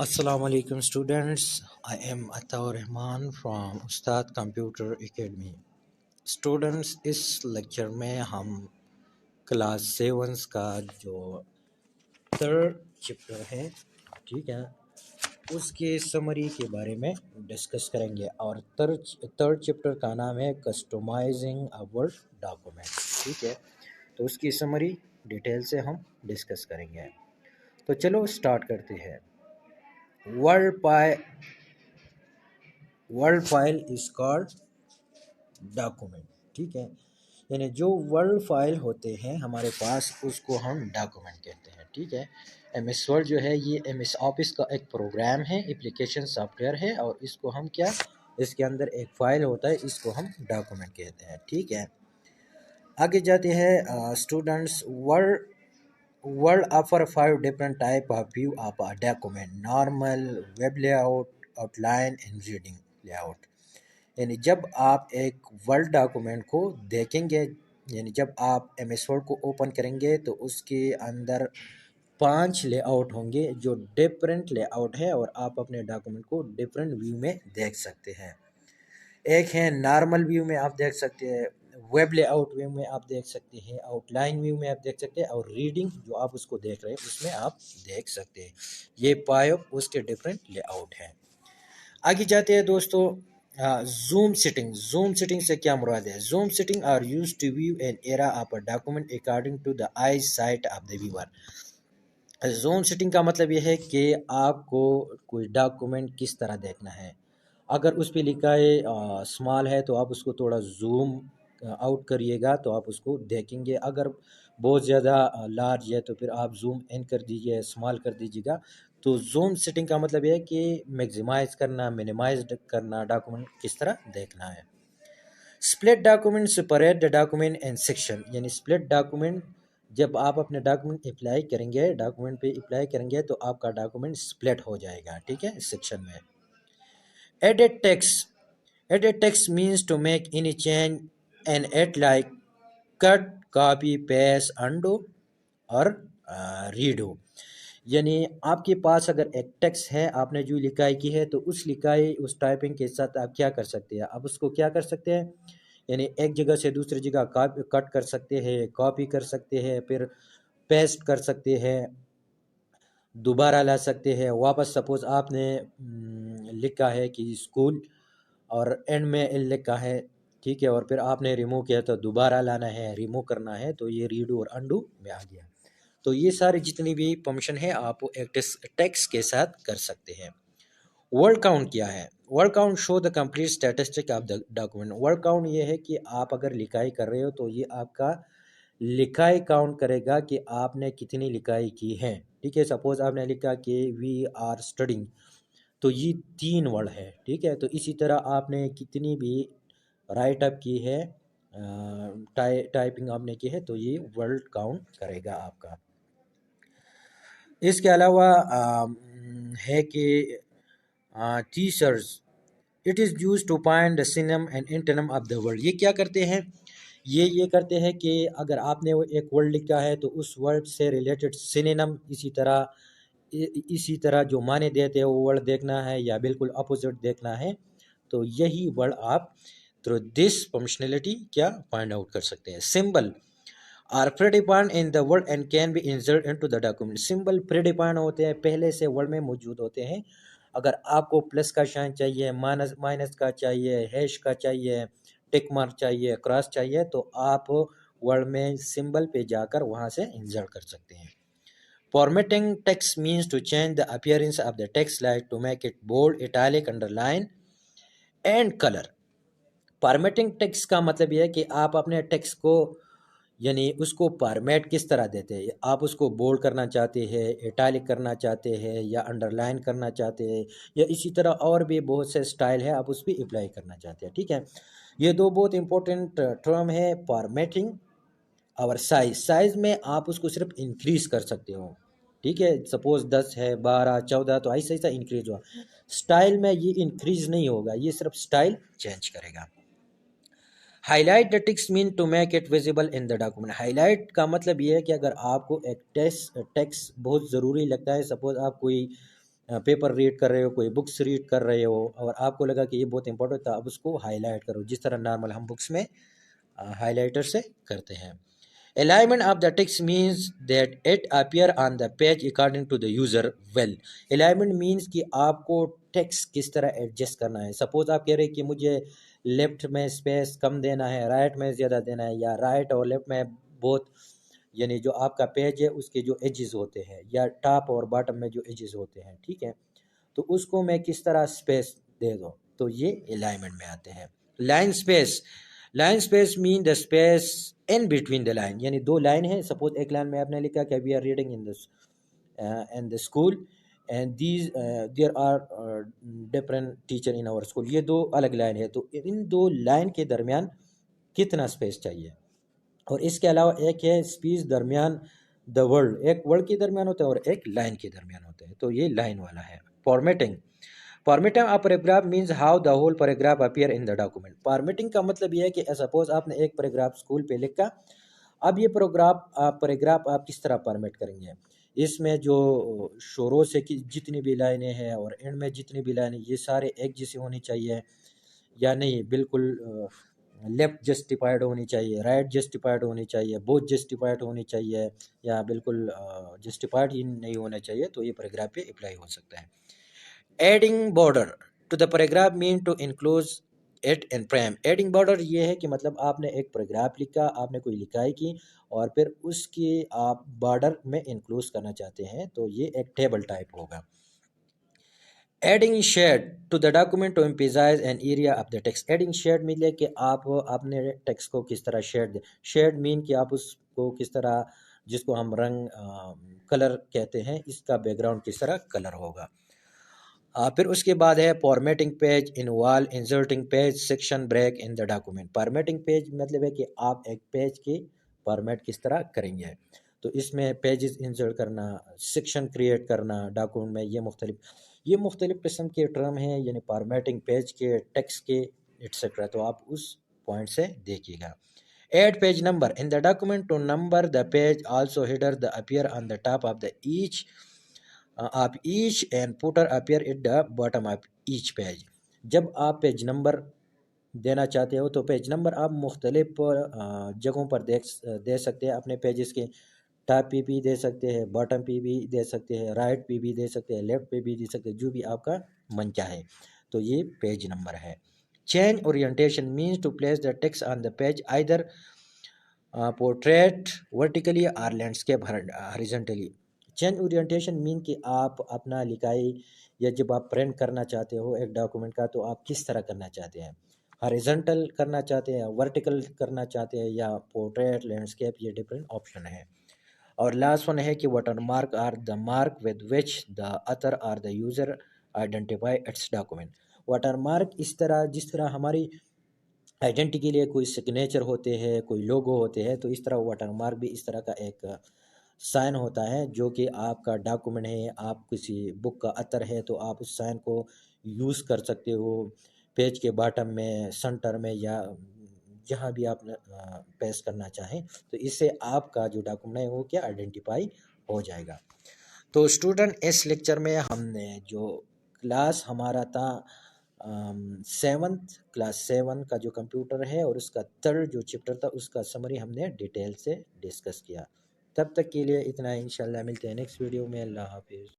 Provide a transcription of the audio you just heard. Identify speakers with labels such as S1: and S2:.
S1: Assalamu alaikum students. I am Ataur Rahman from Ustad Computer Academy. Students इस lecture में हम class sevens का जो थर्ड चैप्टर है, ठीक है, उसके समरी के बारे में डिस्कस करेंगे। और थर्ड चैप्टर का नाम है कस्टमाइजिंग अ वर्ड डॉक्यूमेंट, ठीक है। तो उसकी समरी डिटेल से हम डिस्कस करेंगे। तो चलो स्टार्ट करते हैं। Word pi word file is called document, ठीक है। यानी जो वर्ड फाइल होते हैं हमारे पास उसको हम डॉक्यूमेंट कहते हैं, ठीक है। एमएस वर्ड जो है ये एमएस ऑफिस का एक प्रोग्राम है, एप्लीकेशन सॉफ्टवेयर है, और इसको हम क्या, इसके अंदर एक फाइल होता है, इसको हम डॉक्यूमेंट कहते हैं, ठीक है। आगे जाते हैं students. Word word offer 5 different type of view of a document: normal, web layout, outline and reading layout. यानी जब आप एक वर्ड डॉक्यूमेंट को देखेंगे, यानी जब आप एम एस वर्ड को ओपन करेंगे तो उसके अंदर 5 लेआउट होंगे जो डिफरेंट लेआउट है, और आप अपने डॉक्यूमेंट को डिफरेंट व्यू में देख सकते हैं। एक है नॉर्मल व्यू में आप देख सकते हैं, वेब लेआउट व्यू में आप देख सकते हैं, आउटलाइन व्यू में आप देख सकते हैं, और रीडिंग जो आप उसको देख रहे हैं उसमें आप देख सकते हैं। ये पायो उसके डिफरेंट लेआउट हैं। आगे जाते हैं दोस्तों। जूम सिटिंग से क्या मुराद है? Zoom setting are used to view an area of a document according to the eyesight of the viewer. Zoom setting का मतलब यह है कि आपको कोई डॉक्यूमेंट किस तरह देखना है। अगर उस पर लिखा है स्मॉल है तो आप उसको थोड़ा जूम आउट करिएगा तो आप उसको देखेंगे। अगर बहुत ज़्यादा लार्ज है तो फिर आप जूम इन कर दीजिए, स्मॉल कर दीजिएगा। तो जूम सेटिंग का मतलब ये है कि मैक्सिमाइज करना, मिनिमाइज करना, डॉक्यूमेंट किस तरह देखना है। Split document separate the document in section, यानी स्प्लिट डॉक्यूमेंट जब आप अपने डॉक्यूमेंट अप्लाई करेंगे, डॉक्यूमेंट पे अप्लाई करेंगे तो आपका डॉक्यूमेंट स्प्लिट हो जाएगा, ठीक है, सेक्शन में। Edit text, edit text means to make any change and add like cut, copy, paste, undo और redo। यानी आपके पास अगर एक टेक्स्ट है, आपने जो लिखाई की है, तो उस लिखाई उस टाइपिंग के साथ आप क्या कर सकते हैं, आप उसको क्या कर सकते हैं, यानी एक जगह से दूसरी जगह कट कर सकते हैं, कॉपी कर सकते हैं, फिर पेस्ट कर सकते हैं, दोबारा ला सकते हैं वापस। सपोज आपने लिखा है कि स्कूल और एंड में एल लिखा है, ठीक है, और फिर आपने रिमूव किया तो दोबारा लाना है, रिमूव करना है, तो ये रीडू और अंडू में आ गया। तो ये सारी जितनी भी फंक्शन है आप एक टेक्स्ट के साथ कर सकते हैं। वर्ड काउंट क्या है? Word count show the complete statistic of the document. Word count ये है कि आप अगर लिखाई कर रहे हो तो ये आपका लिखाई काउंट करेगा कि आपने कितनी लिखाई की है, ठीक है। सपोज आपने लिखा कि वी आर स्टडिंग, तो ये 3 वर्ड है, ठीक है। तो इसी तरह आपने कितनी भी राइट अप की है, टाइपिंग आपने की है, तो ये वर्ड काउंट करेगा आपका। इसके अलावा है कि teachers, it is use to find the synonym and antonym of the word. ये क्या करते हैं, ये करते हैं कि अगर आपने वो एक वर्ड लिखा है तो उस वर्ड से रिलेटेड सिनोनिम, इसी तरह जो माने देते हैं वो वर्ड देखना है या बिल्कुल अपोजिट देखना है। तो यही वर्ड आप थ्रू दिस फंक्शनलिटी क्या फाइंड आउट कर सकते हैं। Symbol are predefined in the word and can be insert into the document. Symbol predefined होते हैं, पहले से वर्ड में मौजूद होते हैं। अगर आपको प्लस का साइन चाहिए, माइनस माइनस का चाहिए, हैश का चाहिए, टिक मार्क चाहिए, क्रॉस चाहिए, तो आप वर्ड में सिंबल पे जाकर वहां से इंसर्ट कर सकते हैं। Formatting text means to change the appearance of the text, like to make it bold, italic, underline and color। Formatting text का मतलब यह है कि आप अपने टेक्स्ट को, यानी उसको फॉर्मेट किस तरह देते हैं। आप उसको बोल्ड करना चाहते हैं, इटैलिक करना चाहते हैं, या अंडरलाइन करना चाहते हैं, या इसी तरह और भी बहुत से स्टाइल है आप उस पर अप्लाई करना चाहते हैं, ठीक है। ये दो बहुत इंपॉर्टेंट टर्म है, फॉर्मेटिंग और साइज। साइज में आप उसको सिर्फ इंक्रीज कर सकते हो, ठीक है। सपोज 10 है, 12, 14, तो ऐसा ऐसा इंक्रीज हुआ। स्टाइल में ये इंक्रीज नहीं होगा, ये सिर्फ स्टाइल चेंज करेगा। Highlight the text mean to make it visible in the document. Highlight का मतलब ये है कि अगर आपको एक टेक्स्ट बहुत ज़रूरी लगता है, सपोज आप कोई पेपर रीड कर रहे हो, कोई बुक्स रीड कर रहे हो और आपको लगा कि ये बहुत इंपॉर्टेंट था, अब उसको हाईलाइट करो जिस तरह नॉर्मल हम बुक्स में हाईलाइटर से करते हैं। Alignment of the text means that it appear on the page according to the user well. Alignment means कि आपको टेक्स्ट किस तरह एडजस्ट करना है। सपोज आप कह रहे हैं कि मुझे लेफ्ट में स्पेस कम देना है, राइट में ज़्यादा देना है, या राइट और लेफ्ट में बहुत, यानी जो आपका पेज है उसके जो एजेस होते हैं या टॉप और बॉटम में जो एजेस होते हैं, ठीक है, तो उसको मैं किस तरह स्पेस दे दूँ, तो ये अलाइनमेंट में आते हैं। Line space mean the space in between the line, यानी दो लाइन है, सपोज एक लाइन में आपने लिखा कि we are reading in the school and these there are different teacher in our school, ये दो अलग लाइन है, तो इन दो लाइन के दरमियान कितना स्पेस चाहिए। और इसके अलावा एक है स्पेस दरमियान द वर्ड, एक वर्ड के दरमियान होता है और एक लाइन के दरमियान होता है, तो ये लाइन वाला है। Formatting a paragraph means how the whole paragraph appear in the document. Formatting का मतलब यह है कि सपोज आपने एक पैराग्राफ स्कूल पे लिखा, अब ये पैराग्राफ आप किस तरह फॉर्मेट करेंगे, इसमें जो शुरू से की जितनी भी लाइनें हैं और एंड में जितनी भी लाइनें, ये सारे एक जैसी होनी चाहिए या नहीं, बिल्कुल लेफ्ट जस्टिफाइड होनी चाहिए, राइट जस्टिफाइड होनी चाहिए, बोथ जस्टिफाइड होनी चाहिए, या बिल्कुल जस्टिफाइड ही नहीं होना चाहिए, तो ये पैराग्राफ पे अप्लाई हो सकता है। Adding border to the paragraph mean to include it in frame. Adding border ये है कि मतलब आपने एक पैराग्राफ लिखा, आपने कोई लिखाई की और फिर उसकी आप बॉर्डर में इंक्लूज करना चाहते हैं, तो ये एक टेबल टाइप होगा। Adding shade to the document to emphasise an area of the text. Adding shade mean कि आप अपने टेक्स्ट को किस तरह शेड दें। शेड मीन कि आप उसको किस तरह, जिसको हम रंग कलर कहते हैं, इसका बैकग्राउंड किस तरह कलर होगा। फिर उसके बाद है formatting page involve inserting page section break in the document. Formatting page मतलब है कि आप एक पेज की फॉर्मेट किस तरह करेंगे, तो इसमें पेजेस इंसर्ट करना, सेक्शन क्रिएट करना डॉक्यूमेंट में, ये मुख्तलिफ किस्म के टर्म हैं, यानी फॉर्मेटिंग पेज के, टेक्स्ट के, एट्सेट्रा, तो आप उस पॉइंट से देखिएगा। Add page number in the document to number the page, also header the appear on the top of the each and footer appear at the bottom of each page. जब आप page number देना चाहते हो तो page number आप मुख्तलिफ जगहों पर दे सकते हैं अपने पेजेस के। टॉप पे भी दे सकते हैं, बॉटम पे भी दे सकते हैं, राइट पे भी दे सकते हैं, लेफ्ट पे भी दे सकते हैं, जो भी आपका मन चाहे, तो ये पेज नंबर है। Change orientation means to place the text on the page either portrait vertically और landscape horizontally. Change orientation mean कि आप अपना लिखाई या जब आप प्रिंट करना चाहते हो एक डॉक्यूमेंट का, तो आप किस तरह करना चाहते हैं, हॉरिजॉन्टल करना चाहते हैं, वर्टिकल करना चाहते हैं, या पोर्ट्रेट लैंडस्केप, ये डिफरेंट ऑप्शन है। और लास्ट वन है कि watermark or the mark with which the author or the user identify its document. Watermark इस तरह, जिस तरह हमारी आइडेंटिटी के लिए कोई सिग्नेचर होते हैं, कोई लोगो होते हैं, तो इस तरह वाटर मार्क भी इस तरह का एक साइन होता है, जो कि आपका डॉक्यूमेंट है, आप किसी बुक का अतर है, तो आप उस साइन को यूज़ कर सकते हो पेज के बॉटम में, सेंटर में, या जहाँ भी आप पेस्ट करना चाहें, तो इससे आपका जो डॉक्यूमेंट है वो क्या आइडेंटिफाई हो जाएगा। तो स्टूडेंट, इस लेक्चर में हमने जो क्लास हमारा था क्लास 7 का जो कंप्यूटर है और उसका थर्ड जो चैप्टर था, उसका समरी हमने डिटेल से डिस्कस किया। तब तक के लिए इतना, इंशाल्लाह मिलते हैं नेक्स्ट वीडियो में। अल्लाह हाफिज़।